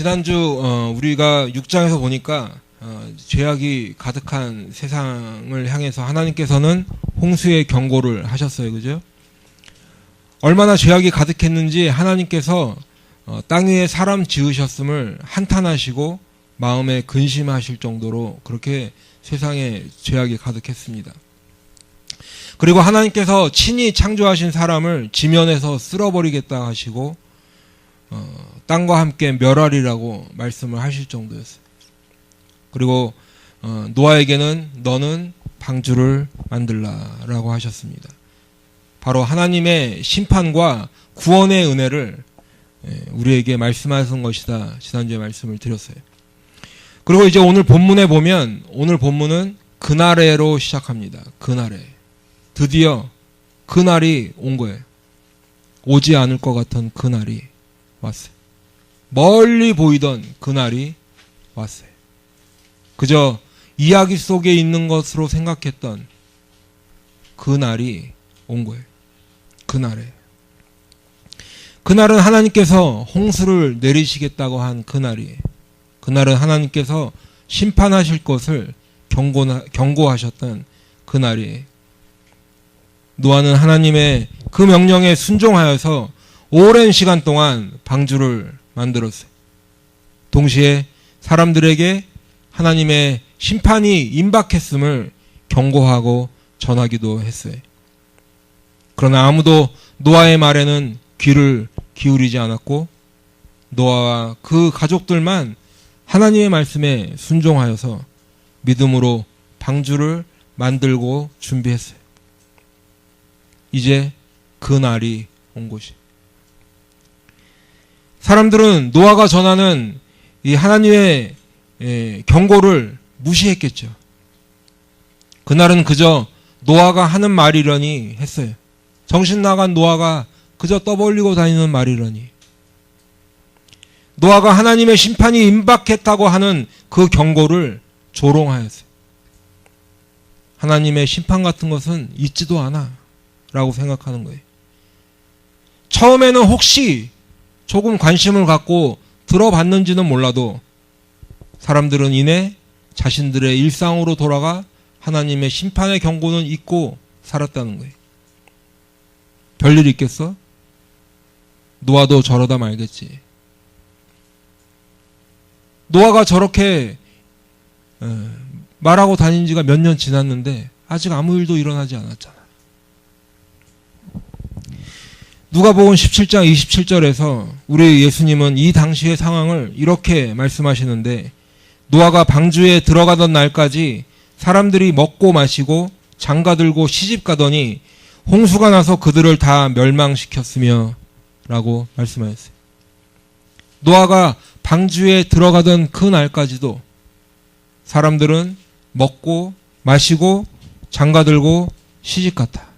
지난주 우리가 6장에서 보니까 죄악이 가득한 세상을 향해서 하나님께서는 홍수의 경고를 하셨어요. 그죠? 얼마나 죄악이 가득했는지 하나님께서 땅 위에 사람 지으셨음을 한탄하시고 마음에 근심하실 정도로 그렇게 세상에 죄악이 가득했습니다. 그리고 하나님께서 친히 창조하신 사람을 지면에서 쓸어버리겠다 하시고 땅과 함께 멸하리라고 말씀을 하실 정도였어요. 그리고 노아에게는 너는 방주를 만들라라고 하셨습니다. 바로 하나님의 심판과 구원의 은혜를 우리에게 말씀하신 것이다. 지난주에 말씀을 드렸어요. 그리고 이제 오늘 본문에 보면 오늘 본문은 그날에로 시작합니다. 그날에. 드디어 그날이 온 거예요. 오지 않을 것 같은 그날이 왔어요. 멀리 보이던 그날이 왔어요. 그저 이야기 속에 있는 것으로 생각했던 그날이 온 거예요. 그날에. 그날은 하나님께서 홍수를 내리시겠다고 한 그날이에요. 그날은 하나님께서 심판하실 것을 경고하셨던 그날이에요. 노아는 하나님의 그 명령에 순종하여서 오랜 시간 동안 방주를 만들었어요. 동시에 사람들에게 하나님의 심판이 임박했음을 경고하고 전하기도 했어요. 그러나 아무도 노아의 말에는 귀를 기울이지 않았고 노아와 그 가족들만 하나님의 말씀에 순종하여서 믿음으로 방주를 만들고 준비했어요. 이제 그 날이 온 것이. 사람들은 노아가 전하는 이 하나님의 경고를 무시했겠죠. 그날은 그저 노아가 하는 말이려니 했어요. 정신 나간 노아가 그저 떠벌리고 다니는 말이려니. 노아가 하나님의 심판이 임박했다고 하는 그 경고를 조롱하였어요. 하나님의 심판 같은 것은 있지도 않아 라고 생각하는 거예요. 처음에는 혹시 조금 관심을 갖고 들어봤는지는 몰라도 사람들은 이내 자신들의 일상으로 돌아가 하나님의 심판의 경고는 잊고 살았다는 거예요. 별일 있겠어? 노아도 저러다 말겠지. 노아가 저렇게 말하고 다닌 지가 몇 년 지났는데 아직 아무 일도 일어나지 않았잖아. 누가복음 17장 27절에서 우리 예수님은 이 당시의 상황을 이렇게 말씀하시는데 노아가 방주에 들어가던 날까지 사람들이 먹고 마시고 장가들고 시집가더니 홍수가 나서 그들을 다 멸망시켰으며 라고 말씀하셨어요. 노아가 방주에 들어가던 그 날까지도 사람들은 먹고 마시고 장가들고 시집갔다.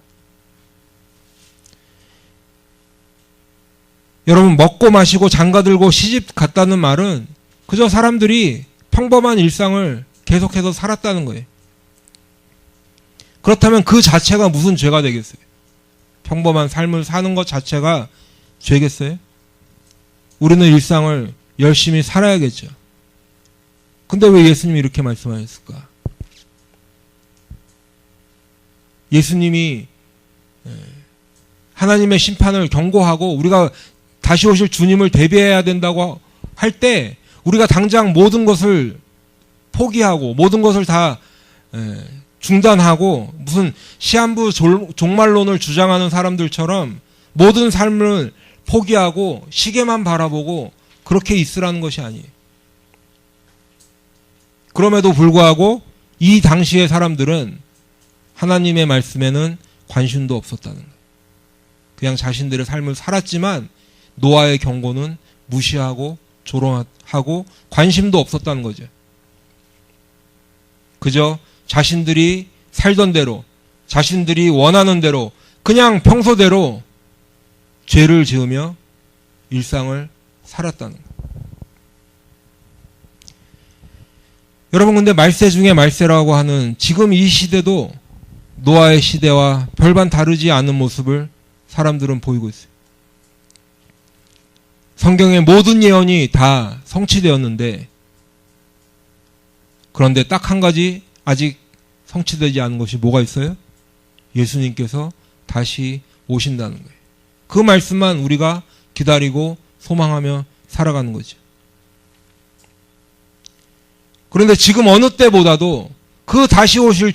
여러분, 먹고 마시고 장가들고 시집갔다는 말은 그저 사람들이 평범한 일상을 계속해서 살았다는 거예요. 그렇다면 그 자체가 무슨 죄가 되겠어요? 평범한 삶을 사는 것 자체가 죄겠어요? 우리는 일상을 열심히 살아야겠죠. 근데 왜 예수님이 이렇게 말씀하셨을까? 예수님이 하나님의 심판을 경고하고 우리가 다시 오실 주님을 대비해야 된다고 할 때 우리가 당장 모든 것을 포기하고 모든 것을 다 중단하고 무슨 시한부 종말론을 주장하는 사람들처럼 모든 삶을 포기하고 시계만 바라보고 그렇게 있으라는 것이 아니에요. 그럼에도 불구하고 이 당시의 사람들은 하나님의 말씀에는 관심도 없었다는 거예요. 그냥 자신들의 삶을 살았지만 노아의 경고는 무시하고 조롱하고 관심도 없었다는 거죠. 그저 자신들이 살던 대로 자신들이 원하는 대로 그냥 평소대로 죄를 지으며 일상을 살았다는 거예요. 여러분, 근데 말세 중에 말세라고 하는 지금 이 시대도 노아의 시대와 별반 다르지 않은 모습을 사람들은 보이고 있어요. 성경의 모든 예언이 다 성취되었는데, 그런데 딱 한 가지 아직 성취되지 않은 것이 뭐가 있어요? 예수님께서 다시 오신다는 거예요. 그 말씀만 우리가 기다리고 소망하며 살아가는 거죠. 그런데 지금 어느 때보다도 그 다시 오실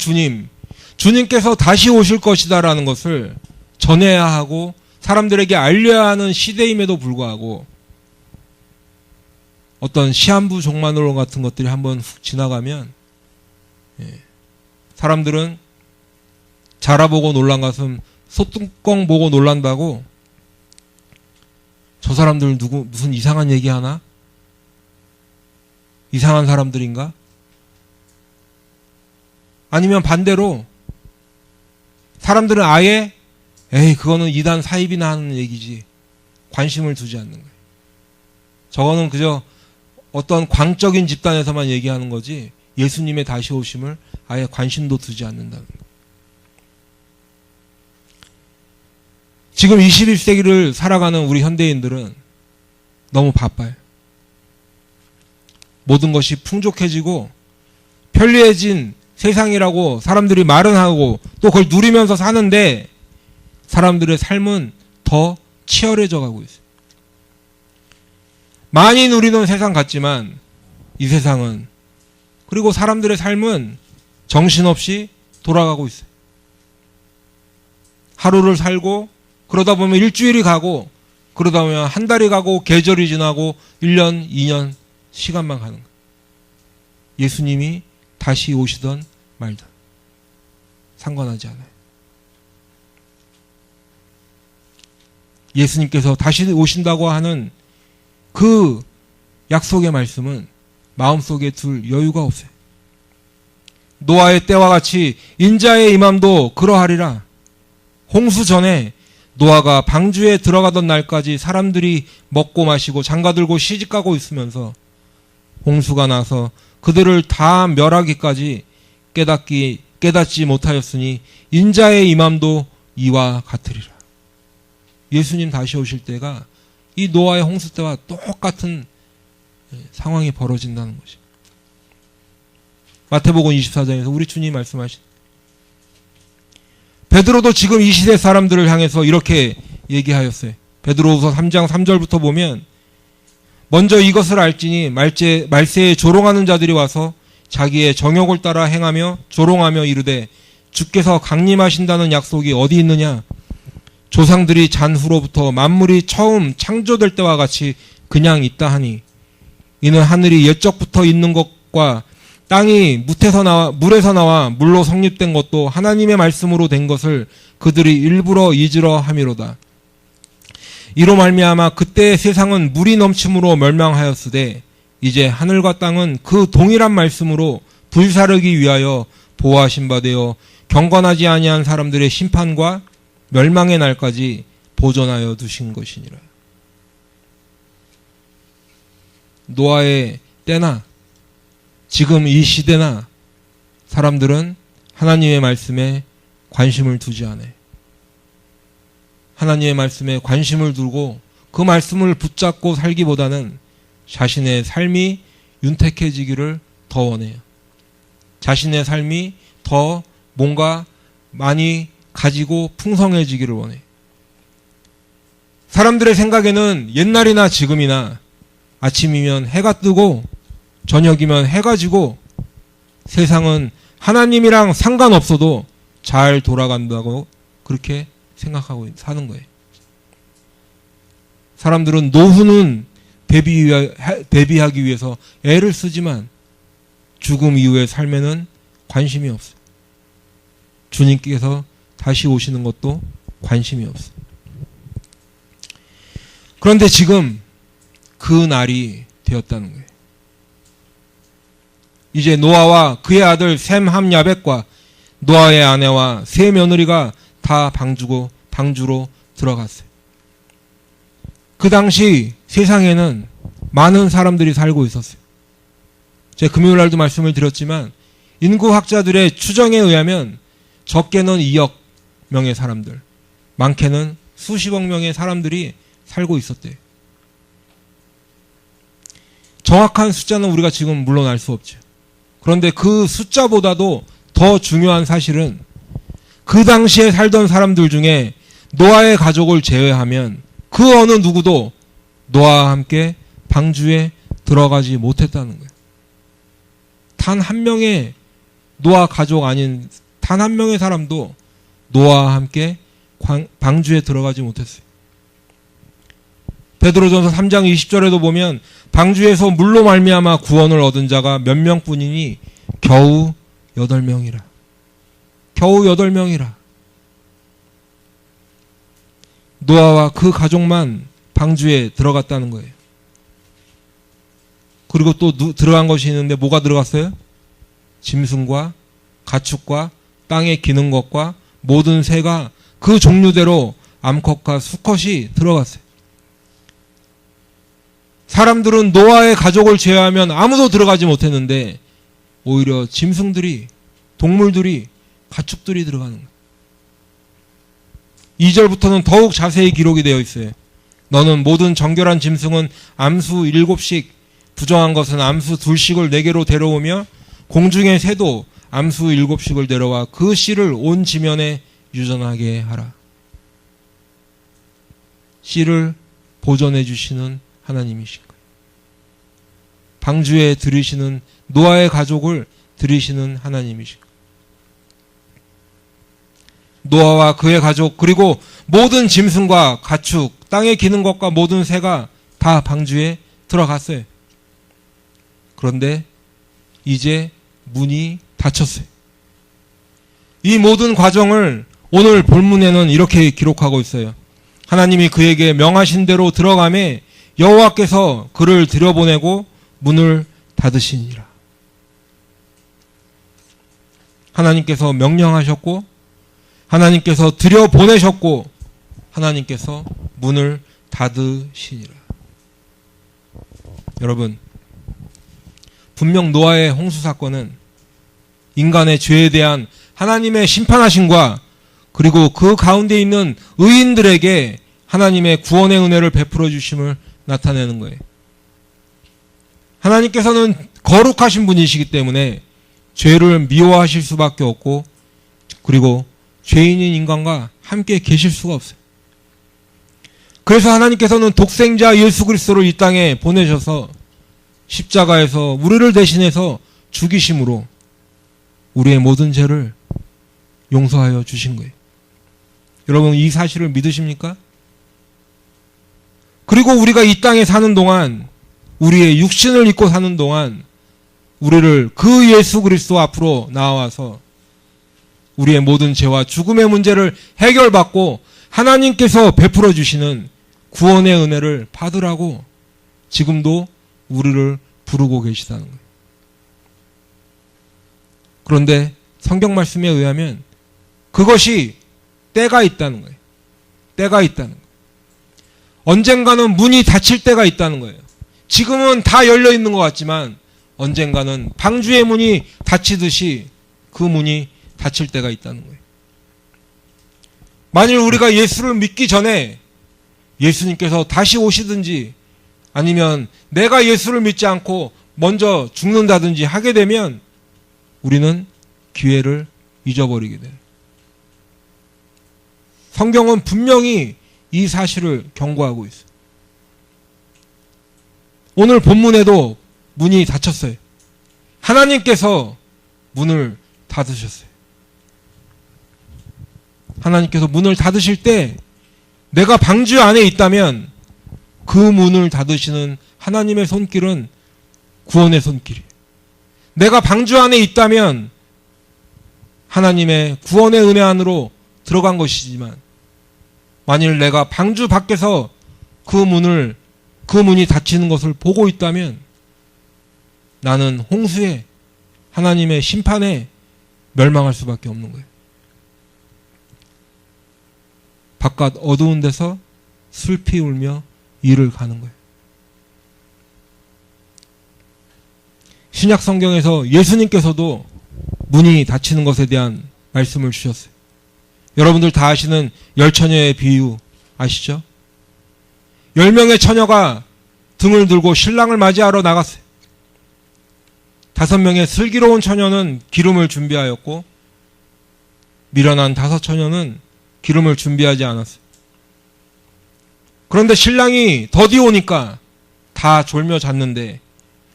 주님께서 다시 오실 것이다라는 것을 전해야 하고 사람들에게 알려야 하는 시대임에도 불구하고 어떤 시한부 종말론 같은 것들이 한번 훅 지나가면 사람들은 자라보고 놀란 가슴 소뚜껑 보고 놀란다고 저 사람들 무슨 이상한 얘기 하나? 이상한 사람들인가? 아니면 반대로 사람들은 아예 그거는 이단 사입이나 하는 얘기지 관심을 두지 않는 거예요. 저거는 그저 어떤 광적인 집단에서만 얘기하는 거지 예수님의 다시 오심을 아예 관심도 두지 않는다는 거예요. 지금 21세기를 살아가는 우리 현대인들은 너무 바빠요. 모든 것이 풍족해지고 편리해진 세상이라고 사람들이 말은 하고 또 그걸 누리면서 사는데 사람들의 삶은 더 치열해져 가고 있어요. 많이 누리는 세상 같지만 이 세상은, 그리고 사람들의 삶은 정신없이 돌아가고 있어요. 하루를 살고 그러다 보면 일주일이 가고 그러다 보면 한 달이 가고 계절이 지나고 1년, 2년 시간만 가는 거예요. 예수님이 다시 오시던 말든 상관하지 않아요. 예수님께서 다시 오신다고 하는 그 약속의 말씀은 마음속에 둘 여유가 없어요. 노아의 때와 같이 인자의 임함도 그러하리라. 홍수 전에 노아가 방주에 들어가던 날까지 사람들이 먹고 마시고 장가들고 시집가고 있으면서 홍수가 나서 그들을 다 멸하기까지 깨닫지 못하였으니 인자의 임함도 이와 같으리라. 예수님 다시 오실 때가 이 노아의 홍수 때와 똑같은 상황이 벌어진다는 것이. 마태복음 24장에서 우리 주님이 말씀하신, 베드로도 지금 이 시대 사람들을 향해서 이렇게 얘기하였어요. 베드로후서 3장 3절부터 보면, 먼저 이것을 알지니 말세에 조롱하는 자들이 와서 자기의 정욕을 따라 행하며 조롱하며 이르되 주께서 강림하신다는 약속이 어디 있느냐? 조상들이 잔 후로부터 만물이 처음 창조될 때와 같이 그냥 있다 하니, 이는 하늘이 옛적부터 있는 것과 땅이 물에서 나와 물로 성립된 것도 하나님의 말씀으로 된 것을 그들이 일부러 잊으려 함이로다. 이로 말미암아 그때의 세상은 물이 넘침으로 멸망하였으되 이제 하늘과 땅은 그 동일한 말씀으로 불사르기 위하여 보호하신 바 되어 경건하지 아니한 사람들의 심판과 멸망의 날까지 보존하여 두신 것이니라. 노아의 때나 지금 이 시대나 사람들은 하나님의 말씀에 관심을 두지 않아요. 하나님의 말씀에 관심을 두고 그 말씀을 붙잡고 살기보다는 자신의 삶이 윤택해지기를 더 원해요. 자신의 삶이 더 뭔가 많이 가지고 풍성해지기를 원해요. 사람들의 생각에는 옛날이나 지금이나 아침이면 해가 뜨고 저녁이면 해가 지고 세상은 하나님이랑 상관없어도 잘 돌아간다고 그렇게 생각하고 사는 거예요. 사람들은 노후는 대비하기 위해서 애를 쓰지만 죽음 이후의 삶에는 관심이 없어요. 주님께서 다시 오시는 것도 관심이 없어요. 그런데 지금 그 날이 되었다는 거예요. 이제 노아와 그의 아들 셈, 함, 야벳과 노아의 아내와 세 며느리가 다 방주로 들어갔어요. 그 당시 세상에는 많은 사람들이 살고 있었어요. 제가 금요일 날도 말씀을 드렸지만 인구학자들의 추정에 의하면 적게는 2억 명의 사람들, 많게는 수십억 명의 사람들이 살고 있었대요. 정확한 숫자는 우리가 지금 물론 알 수 없죠. 그런데 그 숫자보다도 더 중요한 사실은 그 당시에 살던 사람들 중에 노아의 가족을 제외하면 그 어느 누구도 노아와 함께 방주에 들어가지 못했다는 거예요. 단 한 명의 노아 가족 아닌 단 한 명의 사람도 노아와 함께 방주에 들어가지 못했어요. 베드로전서 3장 20절에도 보면 방주에서 물로 말미암아 구원을 얻은 자가 몇 명뿐이니 겨우 8명이라. 겨우 8명이라. 노아와 그 가족만 방주에 들어갔다는 거예요. 그리고 또 들어간 것이 있는데 뭐가 들어갔어요? 짐승과 가축과 땅에 기는 것과 모든 새가 그 종류대로 암컷과 수컷이 들어갔어요. 사람들은 노아의 가족을 제외하면 아무도 들어가지 못했는데 오히려 짐승들이, 동물들이, 가축들이 들어가는 거예요. 2절부터는 더욱 자세히 기록이 되어 있어요. 너는 모든 정결한 짐승은 암수 7씩, 부정한 것은 암수 2씩을 내게로 데려오며 공중의 새도 암수 7씩을 데려와 그 씨를 온 지면에 유전하게 하라. 씨를 보존해 주시는 하나님이신 거예요. 방주에 들이시는 노아의 가족을 들이시는 하나님이신 거예요. 노아와 그의 가족 그리고 모든 짐승과 가축, 땅에 기는 것과 모든 새가 다 방주에 들어갔어요. 그런데 이제 문이 닫혔어요. 이 모든 과정을 오늘 본문에는 이렇게 기록하고 있어요. 하나님이 그에게 명하신 대로 들어가매 여호와께서 그를 들여보내고 문을 닫으시니라. 하나님께서 명령하셨고 하나님께서 들여보내셨고 하나님께서 문을 닫으시니라. 여러분, 분명 노아의 홍수 사건은 인간의 죄에 대한 하나님의 심판하심과 그리고 그 가운데 있는 의인들에게 하나님의 구원의 은혜를 베풀어 주심을 나타내는 거예요. 하나님께서는 거룩하신 분이시기 때문에 죄를 미워하실 수밖에 없고 그리고 죄인인 인간과 함께 계실 수가 없어요. 그래서 하나님께서는 독생자 예수 그리스도를 이 땅에 보내셔서 십자가에서 우리를 대신해서 죽이심으로 우리의 모든 죄를 용서하여 주신 거예요. 여러분, 이 사실을 믿으십니까? 그리고 우리가 이 땅에 사는 동안, 우리의 육신을 입고 사는 동안 우리를 그 예수 그리스도 앞으로 나와서 우리의 모든 죄와 죽음의 문제를 해결받고 하나님께서 베풀어 주시는 구원의 은혜를 받으라고 지금도 우리를 부르고 계시다는 거예요. 그런데 성경 말씀에 의하면 그것이 때가 있다는 거예요. 때가 있다는 거예요. 언젠가는 문이 닫힐 때가 있다는 거예요. 지금은 다 열려 있는 것 같지만 언젠가는 방주의 문이 닫히듯이 그 문이 닫힐 때가 있다는 거예요. 만일 우리가 예수를 믿기 전에 예수님께서 다시 오시든지 아니면 내가 예수를 믿지 않고 먼저 죽는다든지 하게 되면 우리는 기회를 잊어버리게 돼요. 성경은 분명히 이 사실을 경고하고 있어요. 오늘 본문에도 문이 닫혔어요. 하나님께서 문을 닫으셨어요. 하나님께서 문을 닫으실 때 내가 방주 안에 있다면 그 문을 닫으시는 하나님의 손길은 구원의 손길이에요. 내가 방주 안에 있다면 하나님의 구원의 은혜 안으로 들어간 것이지만 만일 내가 방주 밖에서 그 문이 닫히는 것을 보고 있다면 나는 홍수에 하나님의 심판에 멸망할 수밖에 없는 거예요. 바깥 어두운 데서 슬피 울며 이를 가는 거예요. 신약 성경에서 예수님께서도 문이 닫히는 것에 대한 말씀을 주셨어요. 여러분들 다 아시는 10처녀의 비유 아시죠? 10명의 처녀가 등을 들고 신랑을 맞이하러 나갔어요. 5명의 슬기로운 처녀는 기름을 준비하였고 미련한 5 처녀는 기름을 준비하지 않았어요. 그런데 신랑이 더디 오니까 다 졸며 잤는데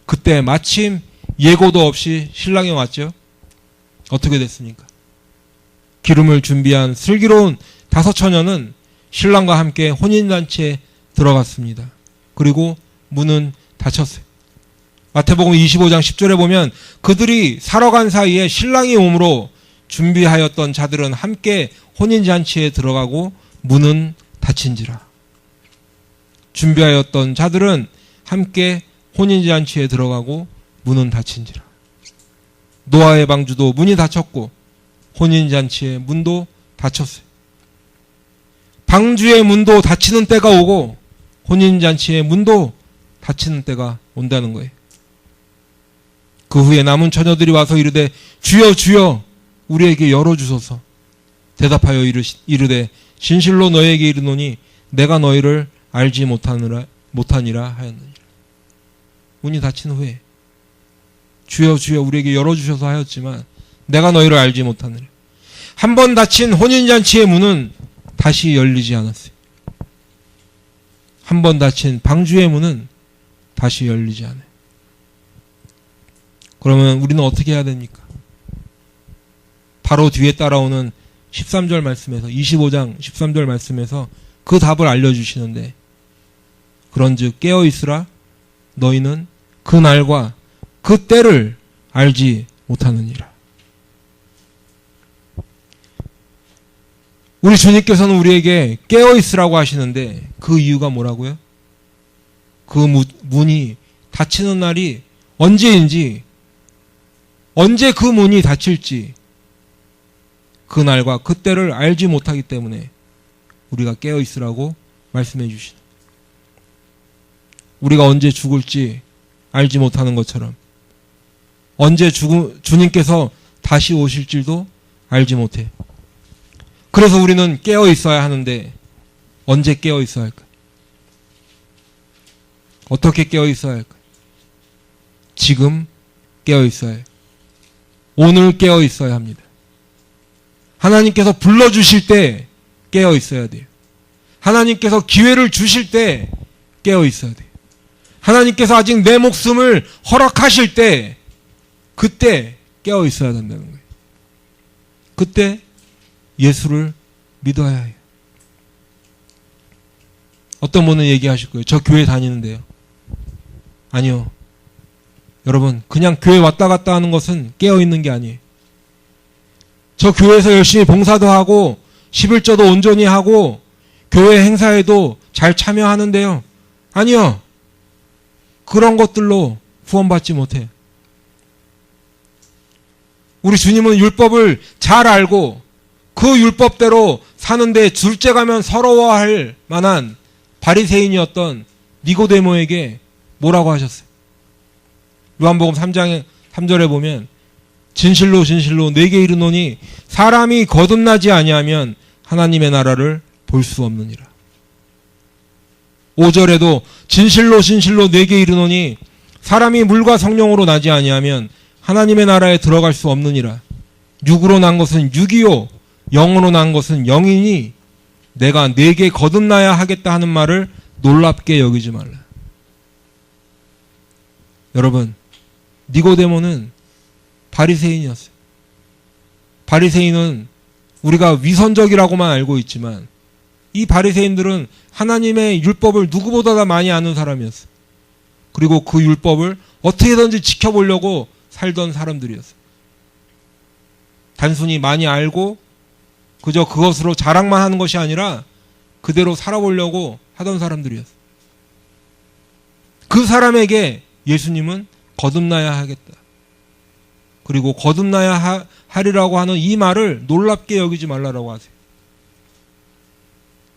그때 마침 예고도 없이 신랑이 왔죠. 어떻게 됐습니까? 기름을 준비한 슬기로운 5 처녀는 신랑과 함께 혼인잔치에 들어갔습니다. 그리고 문은 닫혔어요. 마태복음 25장 10절에 보면 그들이 사러 간 사이에 신랑이 오므로 준비하였던 자들은 함께 혼인잔치에 들어가고 문은 닫힌지라. 준비하였던 자들은 함께 혼인잔치에 들어가고 문은 닫힌지라. 노아의 방주도 문이 닫혔고 혼인잔치의 문도 닫혔어요. 방주의 문도 닫히는 때가 오고 혼인잔치의 문도 닫히는 때가 온다는 거예요. 그 후에 남은 처녀들이 와서 이르되 주여 주여 우리에게 열어주소서. 대답하여 이르되 진실로 너에게 이르노니 내가 너희를 알지 못하니라 하였느니라. 문이 닫힌 후에 주여 주여 우리에게 열어주셔서 하였지만 내가 너희를 알지 못하느라. 한 번 닫힌 혼인잔치의 문은 다시 열리지 않았어요. 한 번 닫힌 방주의 문은 다시 열리지 않아요. 그러면 우리는 어떻게 해야 됩니까? 바로 뒤에 따라오는 13절 말씀에서 25장 13절 말씀에서 그 답을 알려주시는데 그런즉 깨어있으라 너희는 그 날과 그 때를 알지 못하느니라. 우리 주님께서는 우리에게 깨어있으라고 하시는데 그 이유가 뭐라고요? 그 문이 닫히는 날이 언제인지, 언제 그 문이 닫힐지 그 날과 그 때를 알지 못하기 때문에 우리가 깨어있으라고 말씀해 주시는, 우리가 언제 죽을지 알지 못하는 것처럼 언제 주님께서 다시 오실 줄도 알지 못해. 그래서 우리는 깨어 있어야 하는데 언제 깨어 있어야 할까? 어떻게 깨어 있어야 할까? 지금 깨어 있어야 해요. 오늘 깨어 있어야 합니다. 하나님께서 불러주실 때 깨어 있어야 돼요. 하나님께서 기회를 주실 때 깨어 있어야 돼요. 하나님께서 아직 내 목숨을 허락하실 때 그때 깨어 있어야 된다는 거예요. 그때 예수를 믿어야 해요. 어떤 분은 얘기하실 거예요. 저 교회 다니는데요. 아니요. 여러분, 그냥 교회 왔다 갔다 하는 것은 깨어 있는 게 아니에요. 저 교회에서 열심히 봉사도 하고 11조도 온전히 하고 교회 행사에도 잘 참여하는데요. 아니요. 그런 것들로 구원받지 못해요. 우리 주님은 율법을 잘 알고 그 율법대로 사는데 둘째가면 서러워할 만한 바리새인이었던 니고데모에게 뭐라고 하셨어요? 요한복음 3장 3절에 보면 진실로 진실로 내게 이르노니 사람이 거듭나지 아니하면 하나님의 나라를 볼 수 없느니라. 5절에도 진실로 진실로 내게 이르노니 사람이 물과 성령으로 나지 아니하면 하나님의 나라에 들어갈 수 없느니라. 육으로 난 것은 육이요 영으로 난 것은 영이니 내가 네게 거듭나야 하겠다 하는 말을 놀랍게 여기지 말라. 여러분, 니고데모는 바리새인이었어요. 바리새인은 우리가 위선적이라고만 알고 있지만 이 바리새인들은 하나님의 율법을 누구보다 많이 아는 사람이었어요. 그리고 그 율법을 어떻게든지 지켜보려고 살던 사람들이었어요. 단순히 많이 알고 그저 그것으로 자랑만 하는 것이 아니라 그대로 살아보려고 하던 사람들이었어요. 그 사람에게 예수님은 거듭나야 하겠다. 그리고 거듭나야 하리라고 하는 이 말을 놀랍게 여기지 말라라고 하세요.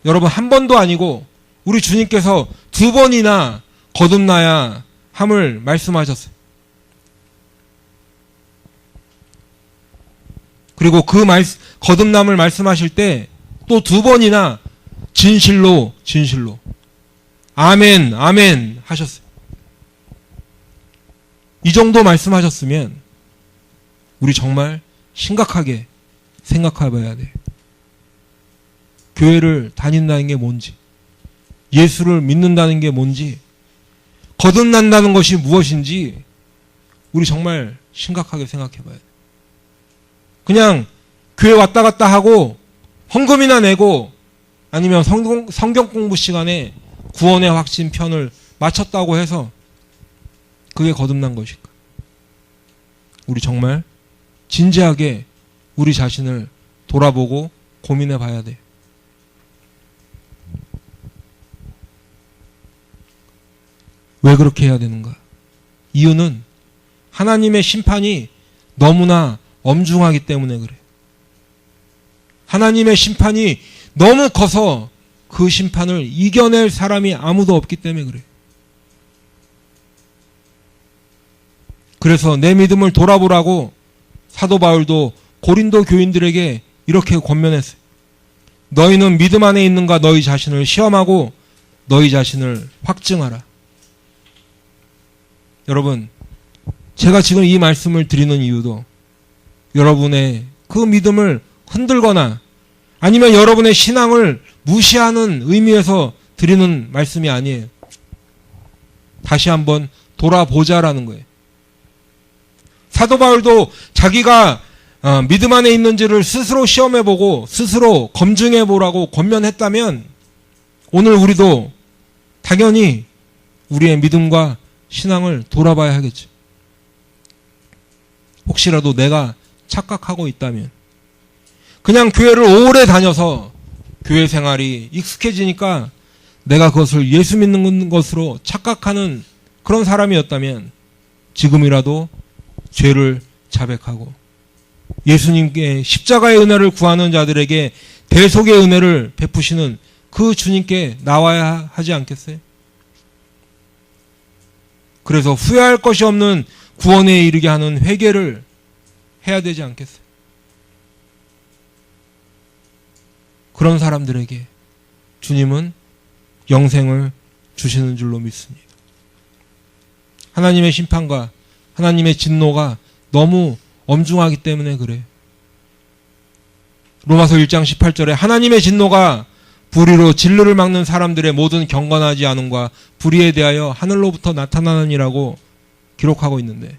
여러분, 한 번도 아니고 우리 주님께서 2번이나 거듭나야 함을 말씀하셨어요. 그리고 그 거듭남을 말씀하실 때 또 2번이나 진실로 진실로 아멘 아멘 하셨어요. 이 정도 말씀하셨으면 우리 정말 심각하게 생각해 봐야 돼. 교회를 다닌다는 게 뭔지, 예수를 믿는다는 게 뭔지, 거듭난다는 것이 무엇인지 우리 정말 심각하게 생각해 봐야 돼. 그냥 교회 왔다 갔다 하고 헌금이나 내고 아니면 성경 공부 시간에 구원의 확신 편을 마쳤다고 해서 그게 거듭난 것일까? 우리 정말 진지하게 우리 자신을 돌아보고 고민해 봐야 돼. 왜 그렇게 해야 되는가? 이유는 하나님의 심판이 너무나 엄중하기 때문에 그래. 하나님의 심판이 너무 커서 그 심판을 이겨낼 사람이 아무도 없기 때문에 그래. 그래서 내 믿음을 돌아보라고 사도 바울도 고린도 교인들에게 이렇게 권면했어요. 너희는 믿음 안에 있는가 너희 자신을 시험하고 너희 자신을 확증하라. 여러분, 제가 지금 이 말씀을 드리는 이유도 여러분의 그 믿음을 흔들거나 아니면 여러분의 신앙을 무시하는 의미에서 드리는 말씀이 아니에요. 다시 한번 돌아보자라는 거예요. 사도 바울도 자기가 믿음 안에 있는지를 스스로 시험해보고 스스로 검증해보라고 권면했다면 오늘 우리도 당연히 우리의 믿음과 신앙을 돌아봐야 하겠죠. 혹시라도 내가 착각하고 있다면 그냥 교회를 오래 다녀서 교회 생활이 익숙해지니까 내가 그것을 예수 믿는 것으로 착각하는 그런 사람이었다면 지금이라도 죄를 자백하고 예수님께 십자가의 은혜를 구하는 자들에게 대속의 은혜를 베푸시는 그 주님께 나와야 하지 않겠어요? 그래서 후회할 것이 없는 구원에 이르게 하는 회개를 해야 되지 않겠어요? 그런 사람들에게 주님은 영생을 주시는 줄로 믿습니다. 하나님의 심판과 하나님의 진노가 너무 엄중하기 때문에 그래요. 로마서 1장 18절에 하나님의 진노가 불의로 진리를 막는 사람들의 모든 경건하지 않음과 불의에 대하여 하늘로부터 나타나느니라고 기록하고 있는데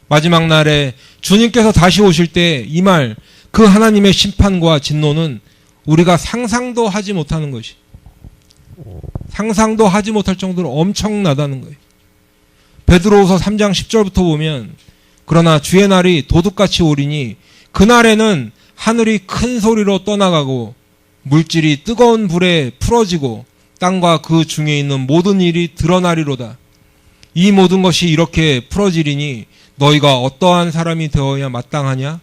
마지막 날에 주님께서 다시 오실 때 이 말, 그 하나님의 심판과 진노는 우리가 상상도 하지 못하는 것이, 상상도 하지 못할 정도로 엄청나다는 거예요. 베드로후서 3장 10절부터 보면 그러나 주의 날이 도둑같이 오리니 그날에는 하늘이 큰 소리로 떠나가고 물질이 뜨거운 불에 풀어지고 땅과 그 중에 있는 모든 일이 드러나리로다. 이 모든 것이 이렇게 풀어지리니 너희가 어떠한 사람이 되어야 마땅하냐?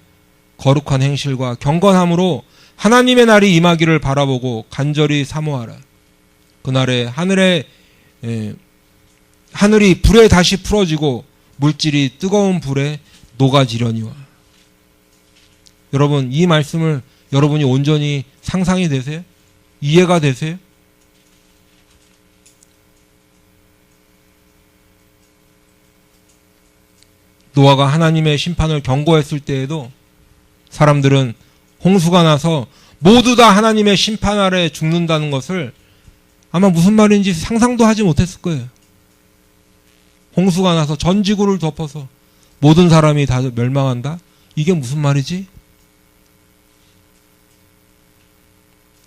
거룩한 행실과 경건함으로 하나님의 날이 임하기를 바라보고 간절히 사모하라. 그날에 하늘이 불에 다시 풀어지고 물질이 뜨거운 불에 녹아지려니와. 여러분, 이 말씀을 여러분이 온전히 상상이 되세요? 이해가 되세요? 노아가 하나님의 심판을 경고했을 때에도 사람들은 홍수가 나서 모두 다 하나님의 심판 아래 죽는다는 것을 아마 무슨 말인지 상상도 하지 못했을 거예요. 홍수가 나서 전 지구를 덮어서 모든 사람이 다 멸망한다? 이게 무슨 말이지?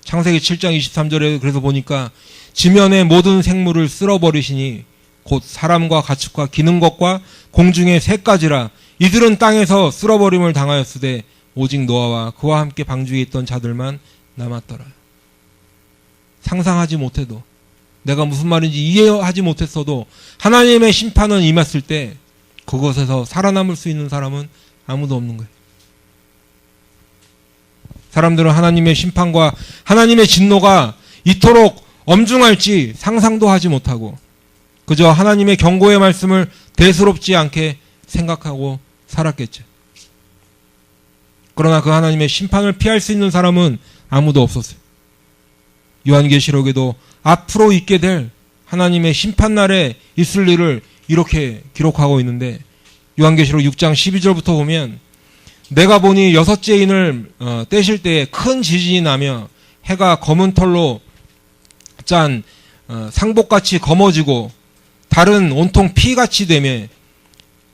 창세기 7장 23절에 그래서 보니까 지면의 모든 생물을 쓸어버리시니 곧 사람과 가축과 기는 것과 공중의 새까지라. 이들은 땅에서 쓸어버림을 당하였으되 오직 노아와 그와 함께 방주에 있던 자들만 남았더라. 상상하지 못해도, 내가 무슨 말인지 이해하지 못했어도 하나님의 심판은 임했을 때 그곳에서 살아남을 수 있는 사람은 아무도 없는 거예요. 사람들은 하나님의 심판과 하나님의 진노가 이토록 엄중할지 상상도 하지 못하고 그저 하나님의 경고의 말씀을 대수롭지 않게 생각하고 살았겠죠. 그러나 그 하나님의 심판을 피할 수 있는 사람은 아무도 없었어요. 요한계시록에도 앞으로 있게 될 하나님의 심판날에 있을 일을 이렇게 기록하고 있는데, 요한계시록 6장 12절부터 보면, 내가 보니 여섯째 인을 떼실 때에 큰 지진이 나며 해가 검은 털로 짠 상복같이 검어지고 달은 온통 피같이 되며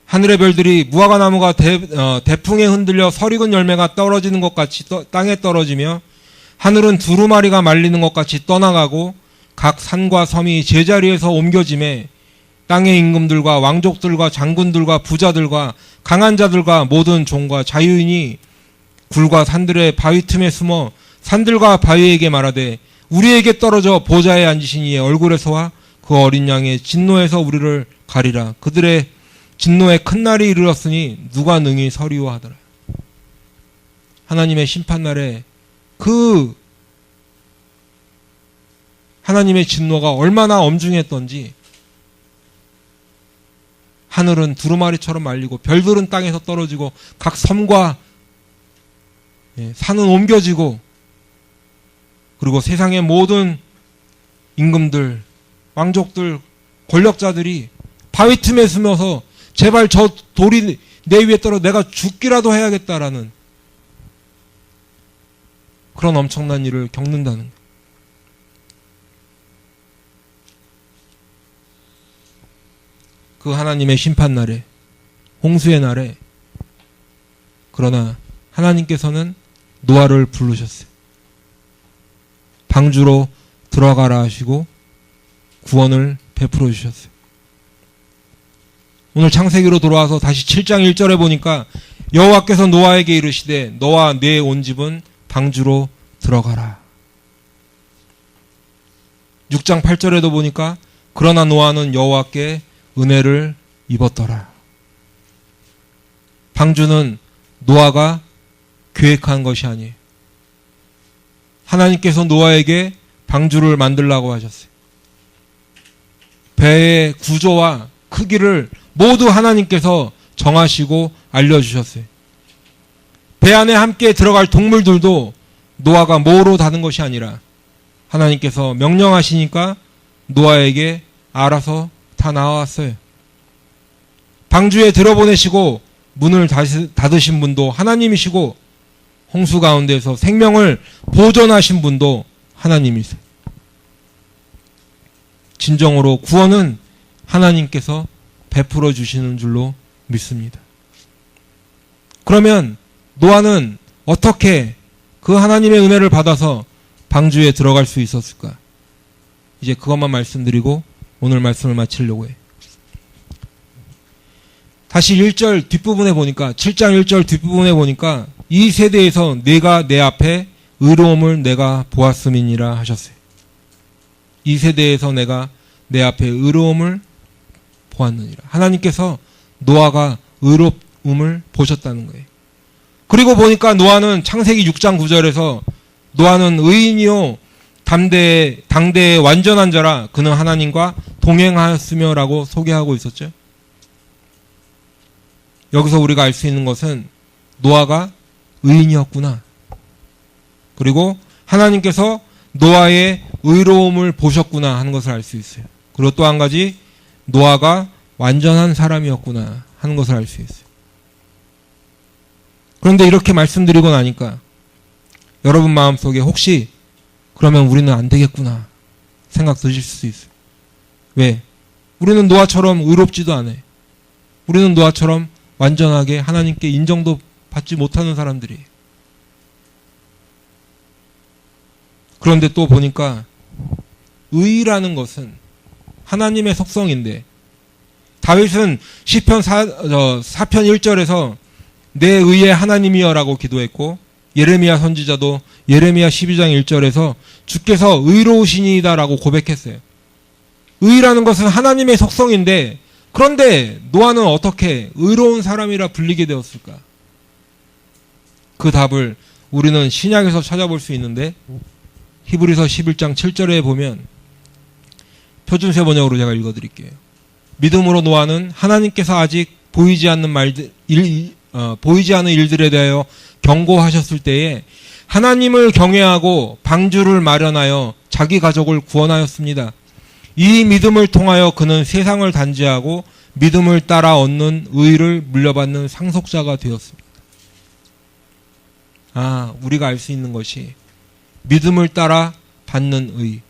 하늘의 별들이 무화과나무가 대풍에 흔들려 설익은 열매가 떨어지는 것 같이 땅에 떨어지며 하늘은 두루마리가 말리는 것 같이 떠나가고 각 산과 섬이 제자리에서 옮겨짐에 땅의 임금들과 왕족들과 장군들과 부자들과 강한 자들과 모든 종과 자유인이 굴과 산들의 바위 틈에 숨어 산들과 바위에게 말하되 우리에게 떨어져 보좌에 앉으신 이의 얼굴에서와 그 어린 양의 진노에서 우리를 가리라. 그들의 진노의 큰 날이 이르렀으니 누가 능히 서리오 하더라. 하나님의 심판날에 그 하나님의 진노가 얼마나 엄중했던지, 하늘은 두루마리처럼 말리고 별들은 땅에서 떨어지고 각 섬과 산은 옮겨지고, 그리고 세상의 모든 임금들, 왕족들, 권력자들이 바위 틈에 숨어서 제발 저 돌이 내 위에 떨어 내가 죽기라도 해야겠다라는 그런 엄청난 일을 겪는다는 거예요. 그 하나님의 심판날에, 홍수의 날에, 그러나 하나님께서는 노아를 부르셨어요. 방주로 들어가라 하시고 구원을 베풀어 주셨어요. 오늘 창세기로 돌아와서 다시 7장 1절에 보니까 여호와께서 노아에게 이르시되 너와 네 온 집은 방주로 들어가라. 6장 8절에도 보니까 그러나 노아는 여호와께 은혜를 입었더라. 방주는 노아가 계획한 것이 아니에요. 하나님께서 노아에게 방주를 만들라고 하셨어요. 배의 구조와 크기를 모두 하나님께서 정하시고 알려주셨어요. 배 안에 함께 들어갈 동물들도 노아가 모로 다는 것이 아니라 하나님께서 명령하시니까 노아에게 알아서 다 나왔어요. 방주에 들어보내시고 문을 닫으신 분도 하나님이시고 홍수 가운데서 생명을 보존하신 분도 하나님이세요. 진정으로 구원은 하나님께서 베풀어 주시는 줄로 믿습니다. 그러면 노아는 어떻게 그 하나님의 은혜를 받아서 방주에 들어갈 수 있었을까? 이제 그것만 말씀드리고 오늘 말씀을 마치려고 해요. 다시 1절 뒷부분에 보니까, 7장 1절 뒷부분에 보니까 이 세대에서 내가 내 앞에 의로움을 내가 보았음이니라 하셨어요. 이 세대에서 내가 내 앞에 의로움을 보았느니라. 하나님께서 노아가 의로움을 보셨다는 거예요. 그리고 보니까 노아는 창세기 6장 9절에서 노아는 의인이요 당대의 완전한 자라 그는 하나님과 동행하였으며 라고 소개하고 있었죠. 여기서 우리가 알 수 있는 것은 노아가 의인이었구나. 그리고 하나님께서 노아의 의로움을 보셨구나 하는 것을 알 수 있어요. 그리고 또 한 가지, 노아가 완전한 사람이었구나 하는 것을 알 수 있어요. 그런데 이렇게 말씀드리고 나니까 여러분 마음속에 혹시 그러면 우리는 안 되겠구나 생각 드실 수 있어요. 왜? 우리는 노아처럼 의롭지도 않아요. 우리는 노아처럼 완전하게 하나님께 인정도 받지 못하는 사람들이에요. 그런데 또 보니까 의라는 것은 하나님의 속성인데, 다윗은 시편 4편 1절에서 내 의의 하나님이여 라고 기도했고, 예레미야 선지자도 예레미야 12장 1절에서 주께서 의로우시니이다 라고 고백했어요. 의라는 것은 하나님의 속성인데, 그런데 노아는 어떻게 의로운 사람이라 불리게 되었을까? 그 답을 우리는 신약에서 찾아볼 수 있는데, 히브리서 11장 7절에 보면, 표준세 번역으로 제가 읽어드릴게요. 믿음으로 노아는 하나님께서 아직 보이지 않는 일들에 대하여 경고하셨을 때에 하나님을 경외하고 방주를 마련하여 자기 가족을 구원하였습니다. 이 믿음을 통하여 그는 세상을 단죄하고 믿음을 따라 얻는 의를 물려받는 상속자가 되었습니다. 우리가 알 수 있는 것이 믿음을 따라 받는 의.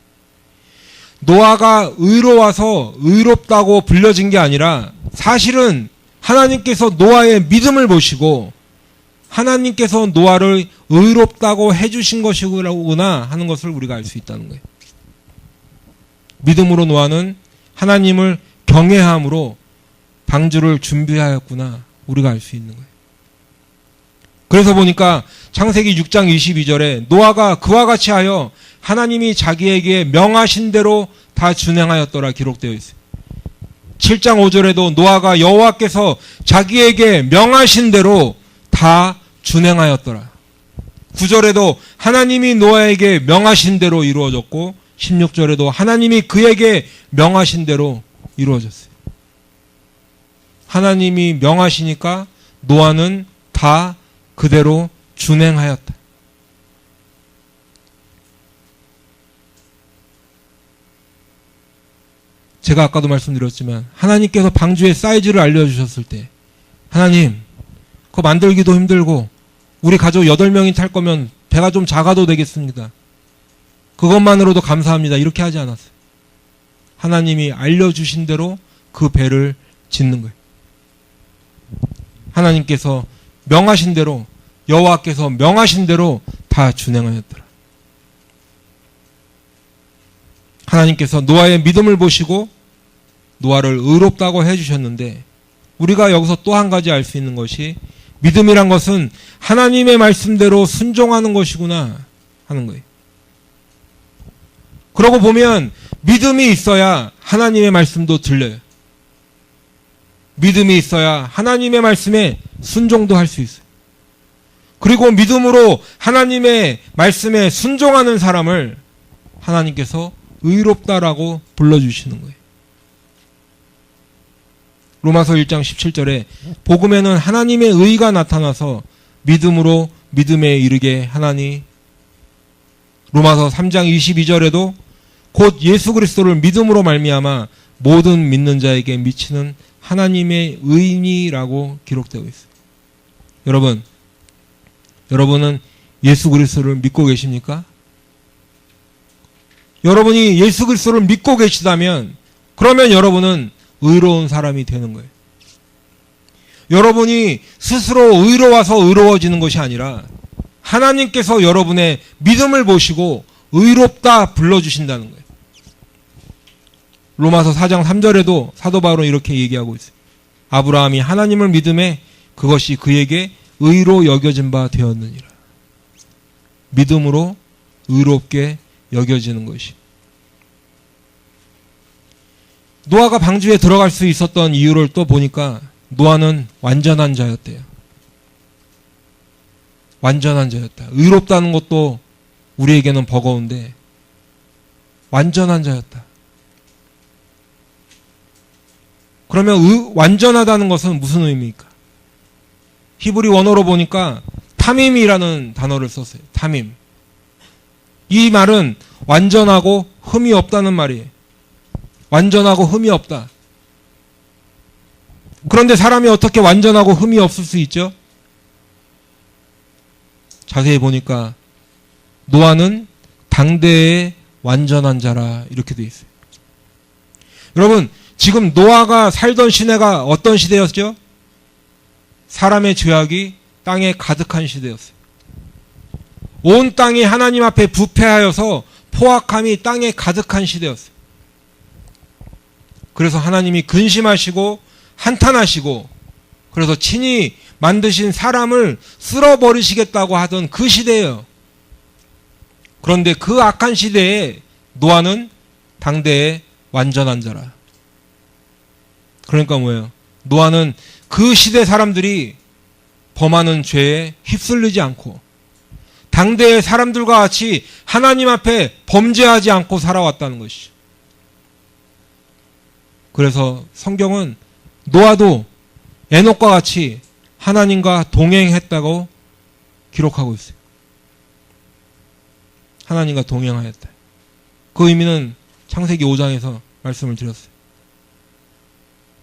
노아가 의로워서 의롭다고 불려진 게 아니라 사실은 하나님께서 노아의 믿음을 보시고 하나님께서 노아를 의롭다고 해주신 것이구나 하는 것을 우리가 알 수 있다는 거예요. 믿음으로 노아는 하나님을 경외함으로 방주를 준비하였구나 우리가 알 수 있는 거예요. 그래서 보니까 창세기 6장 22절에 노아가 그와 같이 하여 하나님이 자기에게 명하신 대로 다 준행하였더라 기록되어 있어요. 7장 5절에도 노아가 여호와께서 자기에게 명하신 대로 다 준행하였더라. 9절에도 하나님이 노아에게 명하신 대로 이루어졌고 16절에도 하나님이 그에게 명하신 대로 이루어졌어요. 하나님이 명하시니까 노아는 다 그대로 준행하였다. 제가 아까도 말씀드렸지만 하나님께서 방주의 사이즈를 알려주셨을 때 하나님 그거 만들기도 힘들고 우리 가족 8명이 탈 거면 배가 좀 작아도 되겠습니다. 그것만으로도 감사합니다. 이렇게 하지 않았어요. 하나님이 알려주신 대로 그 배를 짓는 거예요. 하나님께서 명하신 대로 여호와께서 명하신 대로 다 준행하였더라. 하나님께서 노아의 믿음을 보시고 노아를 의롭다고 해주셨는데 우리가 여기서 또 한 가지 알 수 있는 것이 믿음이란 것은 하나님의 말씀대로 순종하는 것이구나 하는 거예요. 그러고 보면 믿음이 있어야 하나님의 말씀도 들려요. 믿음이 있어야 하나님의 말씀에 순종도 할 수 있어요. 그리고 믿음으로 하나님의 말씀에 순종하는 사람을 하나님께서 의롭다라고 불러주시는 거예요. 로마서 1장 17절에 복음에는 하나님의 의가 나타나서 믿음으로 믿음에 이르게 하나니 로마서 3장 22절에도 곧 예수 그리스도를 믿음으로 말미암아 모든 믿는 자에게 미치는 하나님의 의니라고 기록되어 있어요. 여러분은 예수 그리스도를 믿고 계십니까? 여러분이 예수 그리스도를 믿고 계시다면 그러면 여러분은 의로운 사람이 되는 거예요. 여러분이 스스로 의로워서 의로워지는 것이 아니라 하나님께서 여러분의 믿음을 보시고 의롭다 불러주신다는 거예요. 로마서 4장 3절에도 사도 바울은 이렇게 얘기하고 있어요. 아브라함이 하나님을 믿음에 그것이 그에게 의로 여겨진 바 되었느니라. 믿음으로 의롭게 여겨지는 것이. 노아가 방주에 들어갈 수 있었던 이유를 또 보니까 노아는 완전한 자였대요. 완전한 자였다. 의롭다는 것도 우리에게는 버거운데 완전한 자였다. 그러면 완전하다는 것은 무슨 의미입니까? 히브리 원어로 보니까 타밈이라는 단어를 썼어요. 타밈. 이 말은 완전하고 흠이 없다는 말이에요. 완전하고 흠이 없다. 그런데 사람이 어떻게 완전하고 흠이 없을 수 있죠? 자세히 보니까 노아는 당대의 완전한 자라 이렇게 돼 있어요. 여러분 지금 노아가 살던 시대가 어떤 시대였죠? 사람의 죄악이 땅에 가득한 시대였어요. 온 땅이 하나님 앞에 부패하여서 포악함이 땅에 가득한 시대였어요. 그래서 하나님이 근심하시고 한탄하시고 그래서 친히 만드신 사람을 쓸어버리시겠다고 하던 그 시대예요. 그런데 그 악한 시대에 노아는 당대의 완전한 자라. 그러니까 뭐예요? 노아는 그 시대 사람들이 범하는 죄에 휩쓸리지 않고 당대의 사람들과 같이 하나님 앞에 범죄하지 않고 살아왔다는 것이죠. 그래서 성경은 노아도 에녹과 같이 하나님과 동행했다고 기록하고 있어요. 하나님과 동행하였다. 그 의미는 창세기 5장에서 말씀을 드렸어요.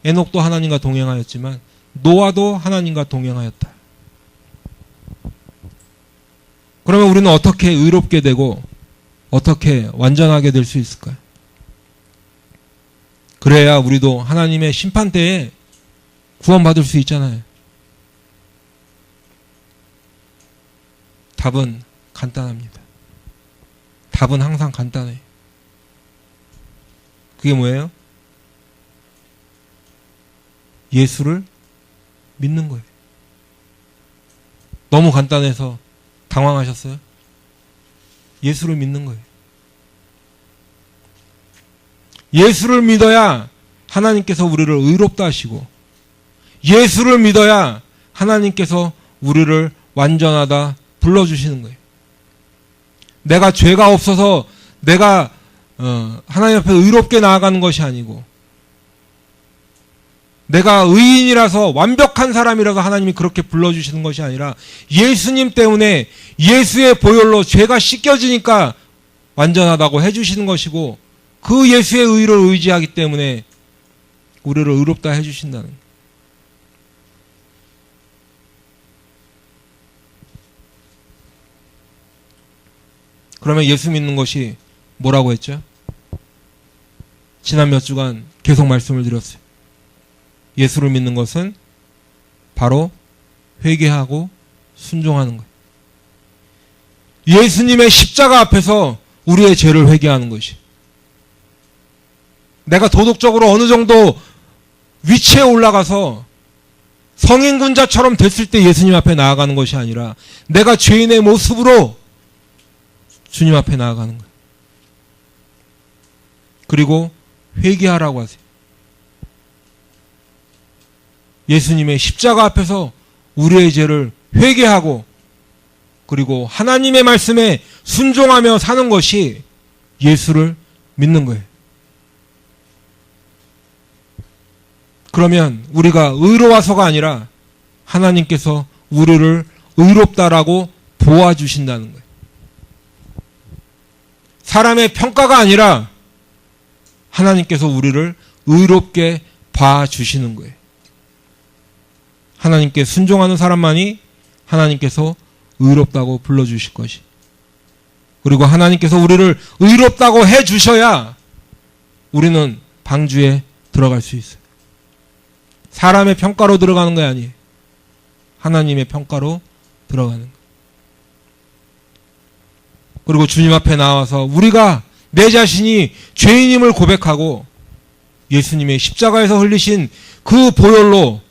에녹도 하나님과 동행하였지만 노아도 하나님과 동행하였다. 그러면 우리는 어떻게 의롭게 되고 어떻게 완전하게 될 수 있을까요? 그래야 우리도 하나님의 심판대에 구원받을 수 있잖아요. 답은 간단합니다. 답은 항상 간단해요. 그게 뭐예요? 예수를 믿는 거예요. 너무 간단해서 당황하셨어요? 예수를 믿는 거예요. 예수를 믿어야 하나님께서 우리를 의롭다 하시고, 예수를 믿어야 하나님께서 우리를 완전하다 불러주시는 거예요. 내가 죄가 없어서 내가 하나님 앞에 의롭게 나아가는 것이 아니고, 내가 의인이라서 완벽한 사람이라서 하나님이 그렇게 불러주시는 것이 아니라 예수님 때문에 예수의 보혈로 죄가 씻겨지니까 완전하다고 해주시는 것이고, 그 예수의 의를 의지하기 때문에 우리를 의롭다 해주신다는 거예요. 그러면 예수 믿는 것이 뭐라고 했죠? 지난 몇 주간 계속 말씀을 드렸어요. 예수를 믿는 것은 바로 회개하고 순종하는 거예요. 예수님의 십자가 앞에서 우리의 죄를 회개하는 것이. 내가 도덕적으로 어느 정도 위치에 올라가서 성인군자처럼 됐을 때 예수님 앞에 나아가는 것이 아니라 내가 죄인의 모습으로 주님 앞에 나아가는 거예요. 그리고 회개하라고 하세요. 예수님의 십자가 앞에서 우리의 죄를 회개하고 그리고 하나님의 말씀에 순종하며 사는 것이 예수를 믿는 거예요. 그러면 우리가 의로워서가 아니라 하나님께서 우리를 의롭다라고 보아주신다는 거예요. 사람의 평가가 아니라 하나님께서 우리를 의롭게 봐주시는 거예요. 하나님께 순종하는 사람만이 하나님께서 의롭다고 불러주실 것이. 그리고 하나님께서 우리를 의롭다고 해주셔야 우리는 방주에 들어갈 수 있어요. 사람의 평가로 들어가는 거 아니에요. 하나님의 평가로 들어가는 거. 그리고 주님 앞에 나와서 우리가 내 자신이 죄인임을 고백하고 예수님의 십자가에서 흘리신 그 보혈로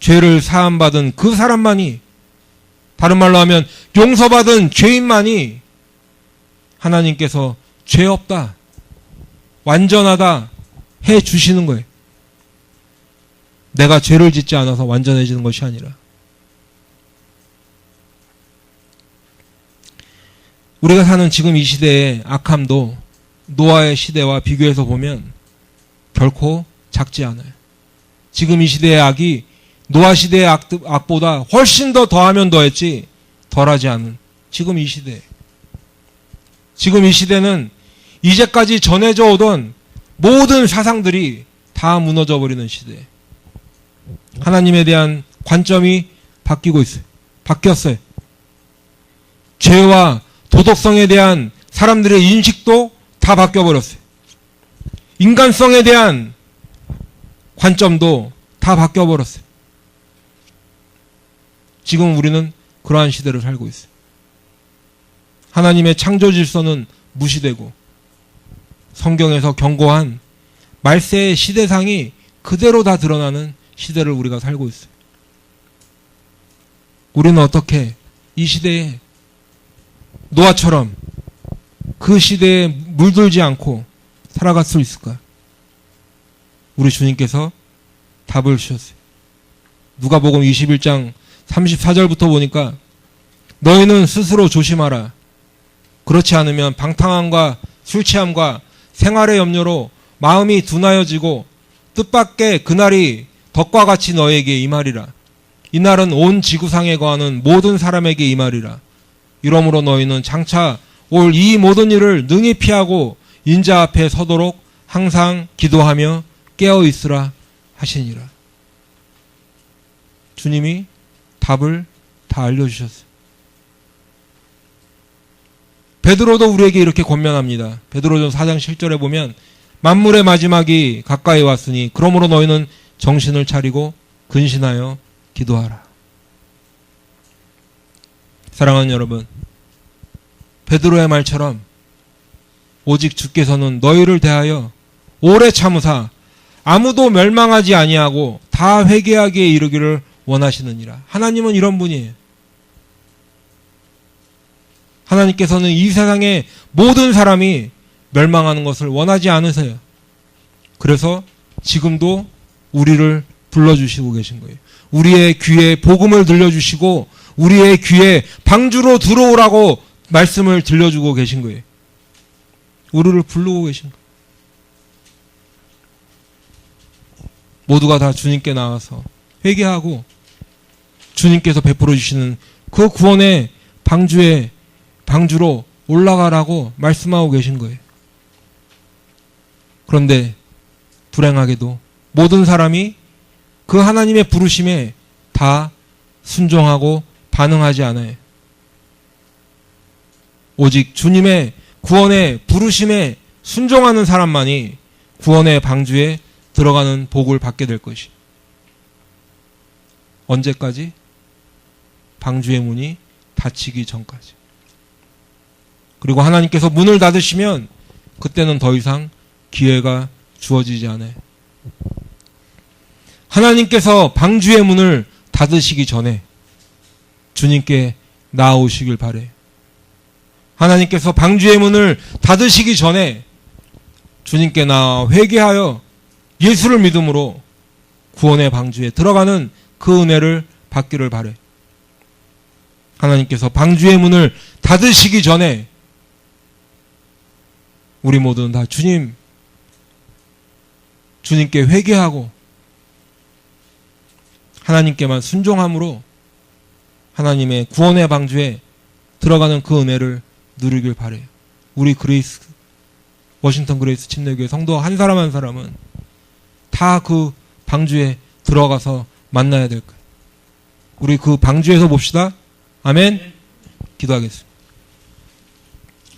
죄를 사함받은 그 사람만이, 다른 말로 하면 용서받은 죄인만이 하나님께서 죄 없다, 완전하다 해 주시는 거예요. 내가 죄를 짓지 않아서 완전해지는 것이 아니라. 우리가 사는 지금 이 시대의 악함도 노아의 시대와 비교해서 보면 결코 작지 않아요. 지금 이 시대의 악이 노아 시대의 악보다 훨씬 더 더하면 더했지 덜하지 않은 지금 이 시대. 지금 이 시대는 이제까지 전해져 오던 모든 사상들이 다 무너져 버리는 시대. 하나님에 대한 관점이 바뀌고 있어요. 바뀌었어요. 죄와 도덕성에 대한 사람들의 인식도 다 바뀌어버렸어요. 인간성에 대한 관점도 다 바뀌어버렸어요. 지금 우리는 그러한 시대를 살고 있어요. 하나님의 창조 질서는 무시되고 성경에서 경고한 말세의 시대상이 그대로 다 드러나는 시대를 우리가 살고 있어요. 우리는 어떻게 이 시대에 노아처럼 그 시대에 물들지 않고 살아갈 수 있을까? 우리 주님께서 답을 주셨어요. 누가복음 21장 34절부터 보니까 너희는 스스로 조심하라. 그렇지 않으면 방탕함과 술취함과 생활의 염려로 마음이 둔하여지고 뜻밖의 그날이 덕과 같이 너에게 임하리라. 이날은 온 지구상에 거하는 모든 사람에게 임하리라. 이러므로 너희는 장차 올 이 모든 일을 능히 피하고 인자 앞에 서도록 항상 기도하며 깨어 있으라 하시니라. 주님이 답을 다 알려주셨어요. 베드로도 우리에게 이렇게 권면합니다. 베드로전 4장 7절에 보면 만물의 마지막이 가까이 왔으니 그러므로 너희는 정신을 차리고 근신하여 기도하라. 사랑하는 여러분, 베드로의 말처럼 오직 주께서는 너희를 대하여 오래 참으사 아무도 멸망하지 아니하고 다 회개하기에 이르기를 원하시느니라. 하나님은 이런 분이에요. 하나님께서는 이 세상의 모든 사람이 멸망하는 것을 원하지 않으세요. 그래서 지금도 우리를 불러주시고 계신 거예요. 우리의 귀에 복음을 들려주시고 우리의 귀에 방주로 들어오라고 말씀을 들려주고 계신 거예요. 우리를 부르고 계신 거예요. 모두가 다 주님께 나와서 회개하고 주님께서 베풀어 주시는 그 구원의 방주로 올라가라고 말씀하고 계신 거예요. 그런데 불행하게도 모든 사람이 그 하나님의 부르심에 다 순종하고 반응하지 않아요. 오직 주님의 구원의 부르심에 순종하는 사람만이 구원의 방주에 들어가는 복을 받게 될 것이. 언제까지? 방주의 문이 닫히기 전까지. 그리고 하나님께서 문을 닫으시면 그때는 더 이상 기회가 주어지지 않아요. 하나님께서 방주의 문을 닫으시기 전에 주님께 나아오시길 바래요. 하나님께서 방주의 문을 닫으시기 전에 주님께 나아 회개하여 예수를 믿음으로 구원의 방주에 들어가는 그 은혜를 받기를 바래. 하나님께서 방주의 문을 닫으시기 전에 우리 모두는 다 주님께 회개하고 하나님께만 순종함으로 하나님의 구원의 방주에 들어가는 그 은혜를 누리길 바래요. 우리 워싱턴 그레이스 침례교회 성도 한 사람 한 사람은 다 그 방주에 들어가서 만나야 될 거예요. 우리 그 방주에서 봅시다. 아멘. 기도하겠습니다.